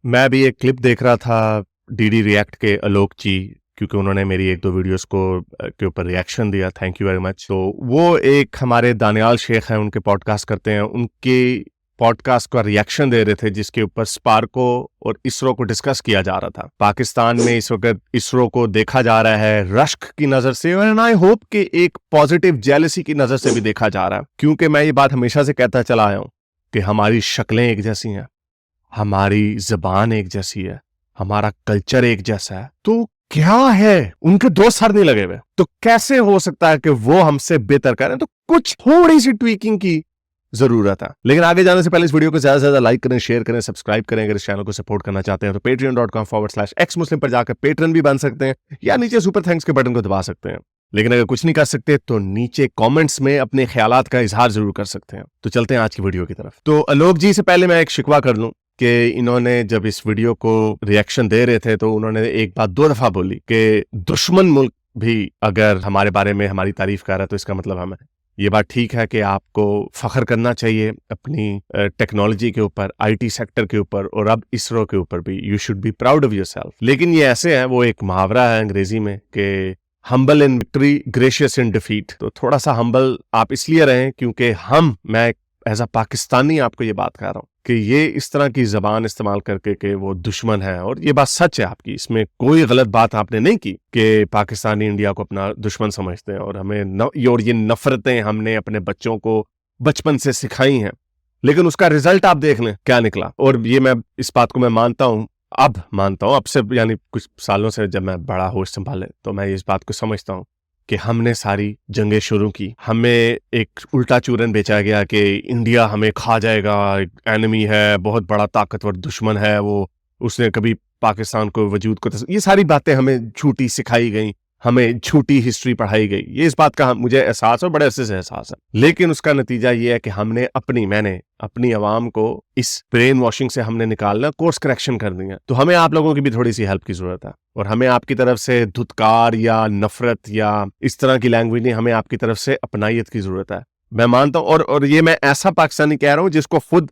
मैं भी एक क्लिप देख रहा था डीडी रिएक्ट के आलोक जी, क्योंकि उन्होंने मेरी एक दो वीडियोस को के ऊपर रिएक्शन दिया। Thank you very much. तो वो एक हमारे दानियाल शेख हैं, उनके पॉडकास्ट करते हैं, उनके पॉडकास्ट का रिएक्शन दे रहे थे जिसके ऊपर स्पार्को और इसरो को डिस्कस किया जा रहा था। पाकिस्तान में इस वक्त इसरो को देखा जा रहा है रश्क की नजर से, और आई होप कि एक पॉजिटिव जेलसी की नजर से भी देखा जा रहा है, क्योंकि मैं ये बात हमेशा से कहता चला आया हूं कि हमारी शक्लें एक जैसी हैं, हमारी जबान एक जैसी है, हमारा कल्चर एक जैसा है, तो क्या है उनके दो सर नहीं लगे हुए, तो कैसे हो सकता है कि वो हमसे बेहतर करें? तो कुछ थोड़ी सी ट्वीकिंग की जरूरत है। लेकिन आगे जाने से पहले इस वीडियो को ज्यादा से ज्यादा लाइक करें, शेयर करें, सब्सक्राइब करें। अगर इस चैनल को सपोर्ट करना चाहते हैं तो patreon.com/xmuslim पर जाकर पेट्रन भी बन सकते हैं, या नीचे सुपर थैंक्स के बटन को दबा सकते हैं। लेकिन अगर कुछ नहीं कर सकते तो नीचे कमेंट्स में अपने ख्यालात का इजहार जरूर कर सकते हैं। तो चलते हैं आज की वीडियो की तरफ। तो आलोक जी से पहले मैं एक शिकवा कर लूं कि इन्होंने जब इस वीडियो को रिएक्शन दे रहे थे तो उन्होंने एक बात दो दफा बोली कि दुश्मन मुल्क भी अगर हमारे बारे में हमारी तारीफ कर रहा है तो इसका मतलब हमें ये बात ठीक है कि आपको फख्र करना चाहिए अपनी टेक्नोलॉजी के ऊपर, आईटी सेक्टर के ऊपर, और अब इसरो के ऊपर भी। You should be proud of yourself. लेकिन ये ऐसे है, वो एक मुहावरा है अंग्रेजी में कि humble in victory, gracious in defeat. तो थोड़ा सा हम्बल आप इसलिए रहें क्योंकि मैं एज अ पाकिस्तानी आपको ये बात कह रहा हूं कि ये इस तरह की जबान इस्तेमाल करके कि वो दुश्मन है, और ये बात सच है आपकी, इसमें कोई गलत बात आपने नहीं की कि पाकिस्तानी इंडिया को अपना दुश्मन समझते हैं और हमें और ये नफरतें हमने अपने बच्चों को बचपन से सिखाई हैं। लेकिन उसका रिजल्ट आप देख लें क्या निकला। और ये मैं इस बात को मैं मानता हूं, अब से यानी कुछ सालों से जब मैं बड़ा होश संभाले तो मैं इस बात को समझता हूं कि हमने सारी जंगें शुरू की, हमें एक उल्टा चूरन बेचा गया कि इंडिया हमें खा जाएगा, एक एनिमी है, बहुत बड़ा ताकतवर दुश्मन है वो, उसने कभी पाकिस्तान को वजूद को ये सारी बातें हमें झूठी सिखाई गई, हमें झूठी हिस्ट्री पढ़ाई गई। ये इस बात का मुझे एहसास है, बड़े अरसे से एहसास है। लेकिन उसका नतीजा ये है कि मैंने अपनी आवाम को इस ब्रेन वॉशिंग से हमने निकालना, कोर्स करेक्शन कर दिया। तो हमें आप लोगों की भी थोड़ी सी हेल्प की जरूरत है, और हमें आपकी तरफ से धुतकार या नफरत या इस तरह की लैंग्वेज नहीं, हमें आपकी तरफ से अपनाइयत की जरूरत है। मैं मानता हूं, और ये मैं ऐसा पाकिस्तानी कह रहा हूं जिसको खुद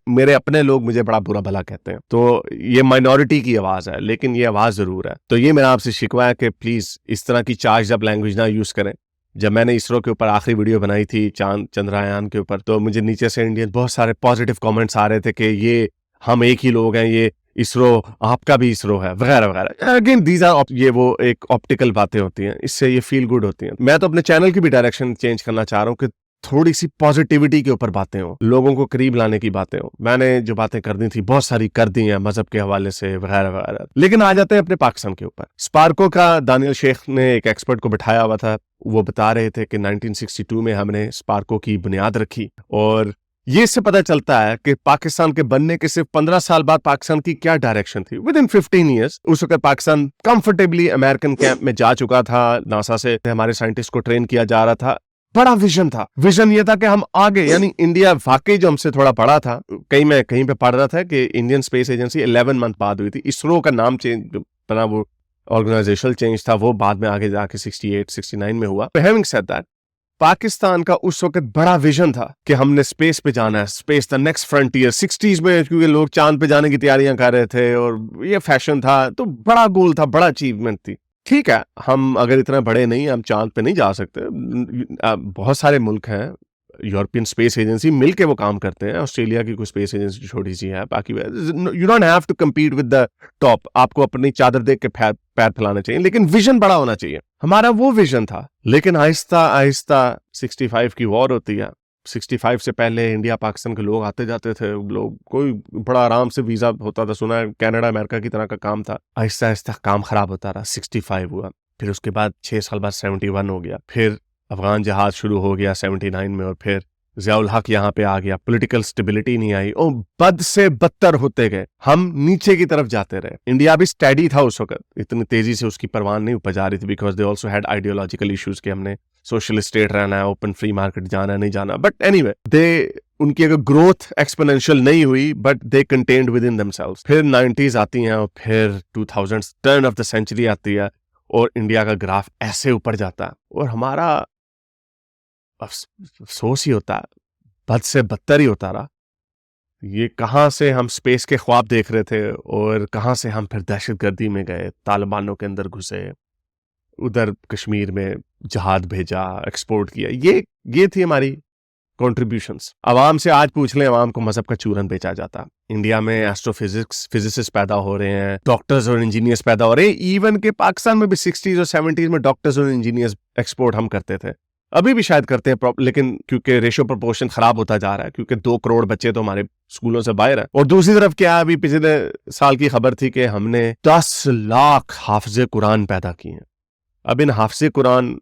मेरे अपने लोग मुझे बड़ा बुरा भला कहते हैं। तो ये माइनॉरिटी की आवाज है, लेकिन ये आवाज जरूर है। तो ये मेरा आपसे शिकवा है कि प्लीज इस तरह की चार्ज अप लैंग्वेज ना यूज करें। जब मैंने इसरो के ऊपर आखिरी वीडियो बनाई थी चंद्रयान के ऊपर, तो मुझे नीचे से इंडियन बहुत सारे पॉजिटिव कमेंट्स आ रहे थे कि ये हम एक ही लोग हैं, ये इसरो आपका भी इसरो है, वगैरह वगैरह। अगेन दीज आर ये वो एक ऑप्टिकल बातें होती हैं, इससे ये फील गुड होती हैं। मैं तो अपने चैनल की भी डायरेक्शन चेंज करना चाह रहा हूँ कि थोड़ी सी पॉजिटिविटी के ऊपर बातें हो, लोगों को करीब लाने की बातें हो। मैंने जो बातें करनी थी बहुत सारी कर दी हैं मजहब के हवाले से, वगैरह वगैरह। लेकिन आ जाते हैं अपने पाकिस्तान के ऊपर। स्पार्को का दानियल शेख ने एक एक्सपर्ट को बिठाया हुआ था, वो बता रहे थे कि 1962 में हमने स्पार्को की बुनियाद रखी, और ये इससे पता चलता है कि पाकिस्तान के बनने के सिर्फ 15 साल बाद पाकिस्तान की क्या डायरेक्शन थी। विद इन 15 ईयर्स उस वक्त पाकिस्तान कंफर्टेबली अमेरिकन कैंप में जा चुका था, नासा से हमारे साइंटिस्ट को ट्रेन किया जा रहा था। बड़ा विजन था, विजन ये था कि हम आगे, यानी इंडिया वाकई जो हमसे थोड़ा बड़ा था। कहीं पे पढ़ रहा था कि इंडियन स्पेस एजेंसी 11 मंथ बाद हुई थी। इसरो का नाम चेंज बना, वो ऑर्गेनाइजेशनल चेंज था, वो बाद में आगे जाके 68 69 में हुआ। हैविंग सेड दैट, पाकिस्तान का उस वक्त बड़ा विजन था कि हमने स्पेस पे जाना है, space the next frontier. 60s में क्योंकि लोग चांद पे जाने की तैयारियां कर रहे थे और ये फैशन था, तो बड़ा गोल था, बड़ा अचीवमेंट थी। ठीक है, हम अगर इतना बड़े नहीं, हम चांद पे नहीं जा सकते। बहुत सारे मुल्क हैं, यूरोपियन स्पेस एजेंसी मिलके वो काम करते हैं, ऑस्ट्रेलिया की कोई स्पेस एजेंसी छोटी सी है, बाकी you don't have to compete with the top. आपको अपनी चादर देख के पैर फैलाना चाहिए, लेकिन विजन बड़ा होना चाहिए। हमारा वो विजन था, लेकिन आहिस्ता आहिस्ता 65 की वॉर होती है। 65 से पहले इंडिया पाकिस्तान के लोग आते जाते थे, लोग कोई बड़ा आराम से वीजा होता था, सुना है कनाडा अमेरिका की तरह का काम था। आहिस्ता आहिस्ता काम खराब होता रहा, 65 हुआ, फिर उसके बाद 6 साल बाद 71 हो गया, फिर अफगान जहाज शुरू हो गया 79 में, और फिर ज़ियाउल हक यहाँ पे आ गया। पॉलिटिकल स्टेबिलिटी नहीं आई और बद से बदतर होते गए, हम नीचे की तरफ जाते रहे। इंडिया भी स्टैडी था उस वक्त, इतनी तेजी से उसकी परवान नहीं उपजा रही थी, because they also had ideological issues कि हमने सोशल स्टेट रहना है, ओपन फ्री मार्केट जाना है, नहीं जाना। बट एनीवे, उनकी अगर ग्रोथ एक्सपोनेंशियल नहीं हुई, but they contained with in themselves. फिर 90s आती हैं, और फिर 2000s turn off the century आती है, और इंडिया का ग्राफ ऐसे ऊपर जाता है, और हमारा अफसोस ही होता है, बद से बदतर ही होता रहा। ये कहाँ से हम स्पेस के ख्वाब देख रहे थे और कहाँ से हम फिर दहशतगर्दी में गए, तालिबानों के अंदर घुसे, उधर कश्मीर में जहाद भेजा, एक्सपोर्ट किया। ये थी हमारी कॉन्ट्रीब्यूशंस। अवाम से आज पूछ लें, अवाम को मजहब का चूरन बेचा जाता। इंडिया में एस्ट्रोफिजिक्स फिजिसिस्ट पैदा हो रहे हैं, डॉक्टर्स और इंजीनियर्स पैदा हो रहे हैं। इवन के पाकिस्तान में भी 60s और 70s में डॉक्टर्स और इंजीनियर्स एक्सपोर्ट हम करते थे, अभी भी शायद करते हैं, लेकिन क्योंकि रेशियो प्रोपोर्शन खराब होता जा रहा है, क्योंकि 2 करोड़ बच्चे तो हमारे स्कूलों से बाहर है। और दूसरी तरफ क्या, अभी पिछले साल की खबर थी कि हमने 10 लाख हाफिज़े कुरान पैदा किए हैं। अब इन हाफिज़े कुरान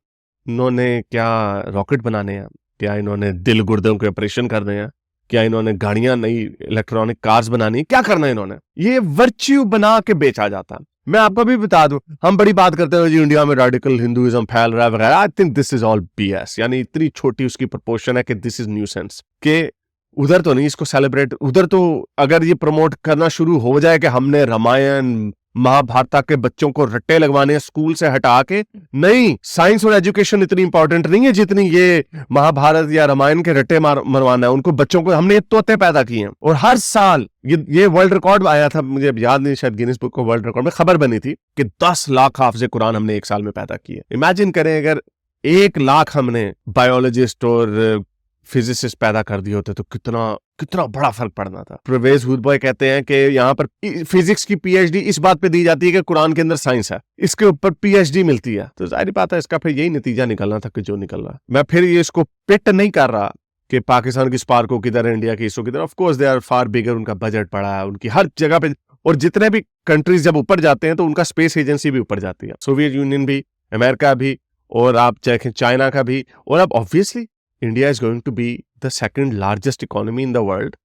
इन्होंने क्या रॉकेट बनाने हैं, क्या इन्होंने दिल गुर्दों के ऑपरेशन करने हैं, क्या इन्होंने गाड़ियां नई इलेक्ट्रॉनिक कार्स बनानी, क्या करना है इन्होंने? ये वर्च्यू बना के बेचा जाता। मैं आपको भी बता दूं, हम बड़ी बात करते हैं जी इंडिया में रेडिकल हिंदुइज्म फैल रहा है वगैरह। I think this is all BS. यानी इतनी छोटी उसकी प्रोपोर्शन है कि दिस इज न्यूसेंस। के उधर तो नहीं इसको सेलिब्रेट, उधर तो अगर ये प्रमोट करना शुरू हो जाए कि हमने रामायण महाभारत के बच्चों को रट्टे लगवाने स्कूल से हटा के, नहीं, साइंस और एजुकेशन इतनी इंपॉर्टेंट नहीं है जितनी ये महाभारत या रामायण के रट्टे मरवाना है उनको बच्चों को। हमने ये तोते पैदा किए हैं और हर साल ये वर्ल्ड रिकॉर्ड आया था, मुझे याद नहीं, शायद गिनीज बुक को वर्ल्ड रिकॉर्ड में खबर बनी थी कि 10 लाख हाफिज़े कुरान हमने एक साल में पैदा किए। इमेजिन करें अगर 1 लाख हमने बायोलॉजिस्ट और फिजिसिस्ट पैदा कर दिए होते तो कितना बड़ा फर्क पड़ना था। परवेज हुदबॉय कहते हैं कि यहाँ पर फिजिक्स की पीएचडी इस बात पे दी जाती है कि कुरान के अंदर साइंस है, इसके ऊपर पीएचडी मिलती है। तो जाहिर बात है इसका फिर यही नतीजा निकलना था कि जो निकल रहा। मैं फिर ये इसको पिट नहीं कर रहा कि पाकिस्तान की स्पार्को किधर है, इंडिया की इसो किधर। Of course they are far bigger, उनका बजट बड़ा है, उनकी हर जगह पे, और जितने भी कंट्रीज जब ऊपर जाते हैं तो उनका स्पेस एजेंसी भी ऊपर जाती है, सोवियत यूनियन भी, अमेरिका भी, और आप चाहे चाइना का भी। और अब obviously India is going to be the second largest economy in the world.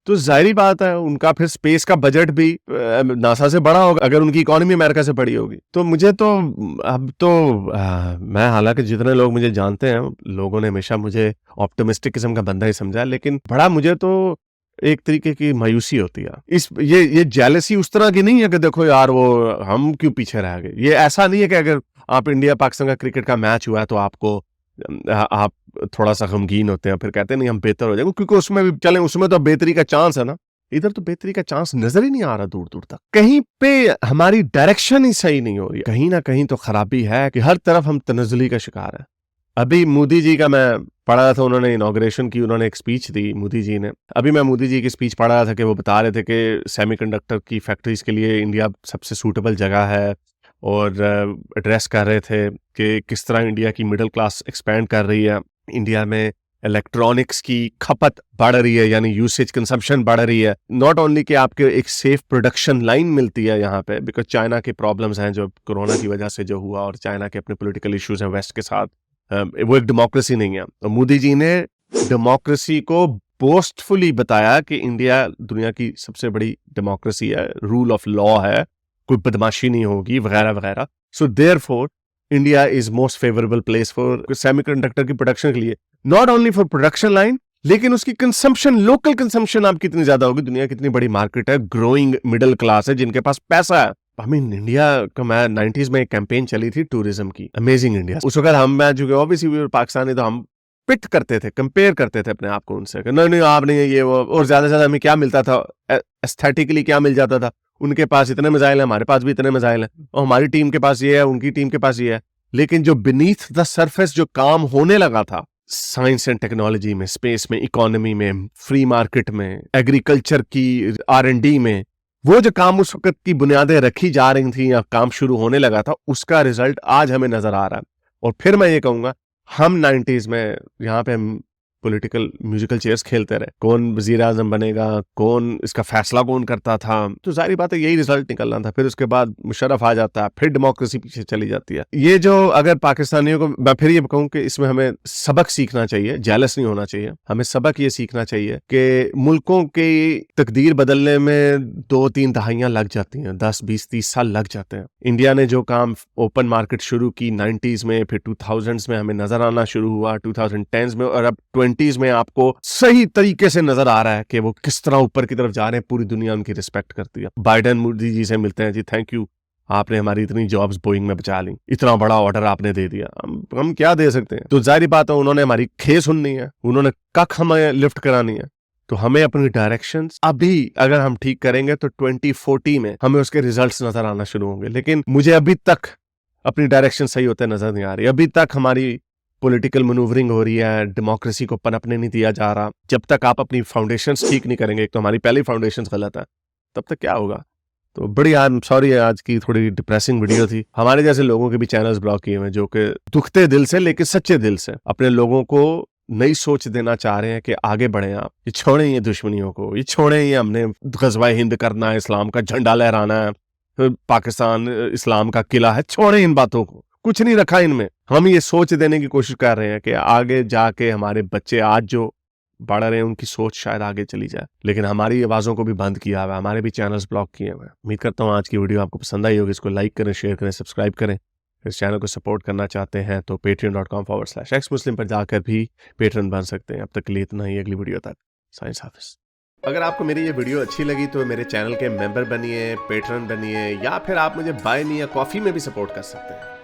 तो जाहिर बात है उनका फिर स्पेस का बजट भी नासा से बड़ा होगा अगर उनकी इकोनॉमी अमेरिका से बड़ी होगी। तो मुझे तो अब तो मैं, हालांकि जितने लोग मुझे जानते हैं, लोगों ने हमेशा मुझे ऑप्टिमिस्टिक किस्म का बंदा ही समझा, लेकिन बड़ा मुझे तो एक तरीके की मायूसी होती है। ये जेलसी उस तरह की नहीं है कि देखो यार वो हम क्यों पीछे रह गए। ये ऐसा नहीं है कि अगर आप इंडिया पाकिस्तान का क्रिकेट का मैच हुआ है तो आप थोड़ा सा गमगीन होते हैं, फिर कहते हैं नहीं हम बेहतर हो जाएंगे, क्योंकि उसमें भी चलें, उसमें तो बेहतरी का चांस है ना। इधर तो बेहतरी का चांस नजर ही नहीं आ रहा दूर दूर तक। कहीं पे हमारी डायरेक्शन ही सही नहीं हो रही है, कहीं ना कहीं तो खराबी है कि हर तरफ हम तनज़ुली का शिकार है। अभी मोदी जी का मैं पढ़ रहा था, उन्होंने इनॉग्रेशन की, उन्होंने एक स्पीच दी मोदी जी ने। अभी मैं मोदी जी की स्पीच पढ़ रहा था कि वो बता रहे थे कि सेमीकंडक्टर की फैक्ट्रीज के लिए इंडिया सबसे सूटेबल जगह है, और एड्रेस कर रहे थे कि किस तरह इंडिया की मिडिल क्लास एक्सपैंड कर रही है, इंडिया में इलेक्ट्रॉनिक्स की खपत बढ़ रही है, यानी यूसेज कंजम्पशन बढ़ रही है। नॉट ओनली कि आपके एक सेफ प्रोडक्शन लाइन मिलती है यहाँ पे, बिकॉज चाइना के प्रॉब्लम्स हैं जो कोरोना की वजह से जो हुआ, और चाइना के अपने पॉलिटिकल इश्यूज हैं वेस्ट के साथ, वो एक डेमोक्रेसी नहीं है। तो मोदी जी ने डेमोक्रेसी को बोस्टफुली बताया कि इंडिया दुनिया की सबसे बड़ी डेमोक्रेसी है, रूल ऑफ लॉ है, कोई बदमाशी नहीं होगी वगैरह वगैरह। So therefore India is most favourable place for semiconductor की प्रोडक्शन के लिए, not only for production line, लेकिन उसकी कंजम्पशन, लोकल कंजम्पशन आप कितनी ज्यादा होगी। दुनिया कितनी बड़ी मार्केट है, ग्रोइंग मिडिल क्लास है जिनके पास पैसा है। आई मीन इंडिया का, मैं 90s में एक कैंपेन चली थी टूरिज्म की, अमेजिंग इंडिया। उस वक्त हम, मैं जो ऑब्वियसली पाकिस्तानी, तो हम पिट करते थे, कंपेयर करते थे अपने आप को उनसे, नहीं आप नहीं ये वो। और ज्यादा से ज्यादा हमें क्या मिलता था, एस्थेटिकली क्या मिल जाता था, उनके पास इतने मिसाइल हैं, हमारे पास भी इतने मिसाइल हैं, और हमारी टीम के पास ये है, उनकी टीम के पास ये है। लेकिन जो बीनीथ द सरफेस जो काम होने लगा था साइंस एंड टेक्नोलॉजी में, स्पेस में, इकोनॉमी में, फ्री मार्केट में, एग्रीकल्चर की R&D में, वो जो काम उस वक्त की बुनियादें रखी जा रही थी या काम शुरू होने लगा था, उसका रिजल्ट आज हमें नजर आ रहा है। और फिर मैं ये कहूंगा, हम 90s में यहाँ पे हम पॉलिटिकल म्यूजिकल चेयर्स खेलते रहे, कौन वजीर आजम बनेगा, कौन इसका फैसला कौन करता था, तो जाहिर बात है यही रिजल्ट निकलना था। फिर उसके बाद मुशर्रफ आ जाता है, फिर डेमोक्रेसी पीछे चली जाती है। ये जो अगर पाकिस्तानियों को, मैं फिर ये कहूँ कि इसमें हमें सबक सीखना चाहिए, जेलस नहीं होना चाहिए। हमें सबक ये सीखना चाहिए कि मुल्कों की तकदीर बदलने में 2-3 दहाइयां लग जाती हैं, 10, 20, 30 साल लग जाते हैं। इंडिया ने जो काम ओपन मार्केट शुरू की 90s में, फिर 2000s में हमें नजर आना शुरू हुआ, 2010s में, और अब 20s में आपको सही तरीके से नजर आ रहा है कि वो किस तरह ऊपर की तरफ जा रहे हैं। पूरी दुनिया उनकी रिस्पेक्ट करती है। बाइडेन मोदी जी से मिलते हैं, जी थैंक यू, आपने हमारी इतनी जॉब्स बोइंग में बचा ली, इतना बड़ा ऑर्डर आपने दे दिया, हम क्या दे सकते हैं। तो जाहिर बात है उन्होंने हमारी खे सुननी है, उन्होंने कख हमें लिफ्ट करानी है। तो हमें अपनी डायरेक्शन अभी अगर हम ठीक करेंगे तो 2040 में हमें उसके रिजल्ट्स नजर आना शुरू होंगे। लेकिन मुझे अभी तक अपनी डायरेक्शन सही होते नजर नहीं आ रही। अभी तक हमारी पॉलिटिकल मनूवरिंग हो रही है, डेमोक्रेसी को पनपने नहीं दिया जा रहा। जब तक आप अपनी फाउंडेशंस ठीक नहीं करेंगे, एक तो हमारी पहली फाउंडेशंस गलत है, तब तक क्या होगा। तो बड़ी आई एम सॉरी, आज की थोड़ी डिप्रेसिंग वीडियो थी। हमारे जैसे लोगों के भी चैनल्स ब्लॉक किए हुए जो कि दुखते दिल से लेकिन सच्चे दिल से अपने लोगों को नई सोच देना चाह रहे हैं कि आगे बढ़े आप, ये छोड़ें ये दुश्मनियों को, ये छोड़ें ये हमने गज़वाए हिंद करना है, इस्लाम का झंडा लहराना है, पाकिस्तान इस्लाम का किला है, छोड़ें इन बातों को, कुछ नहीं रखा इनमें। हम ये सोच देने की कोशिश कर रहे हैं कि आगे जाके हमारे बच्चे आज जो बढ़ रहे हैं उनकी सोच शायद आगे चली जाए, लेकिन हमारी आवाज़ों को भी बंद किया हुआ है, हमारे भी चैनल्स ब्लॉक किए हुए हैं। उम्मीद करता हूँ आज की वीडियो आपको पसंद आई होगी। इसको लाइक करें, शेयर करें, सब्सक्राइब करें। इस चैनल को सपोर्ट करना चाहते हैं तो patreon.com/xmuslim पर जाकर भी पेट्रन बन सकते हैं। अब तक के लिए इतना ही, अगली वीडियो तक साइंस हाफिज। अगर आपको मेरी ये वीडियो अच्छी लगी तो मेरे चैनल के मेंबर बनिए, पेट्रन बनिए, या फिर आप मुझे बाय मी या कॉफ़ी में भी सपोर्ट कर सकते हैं।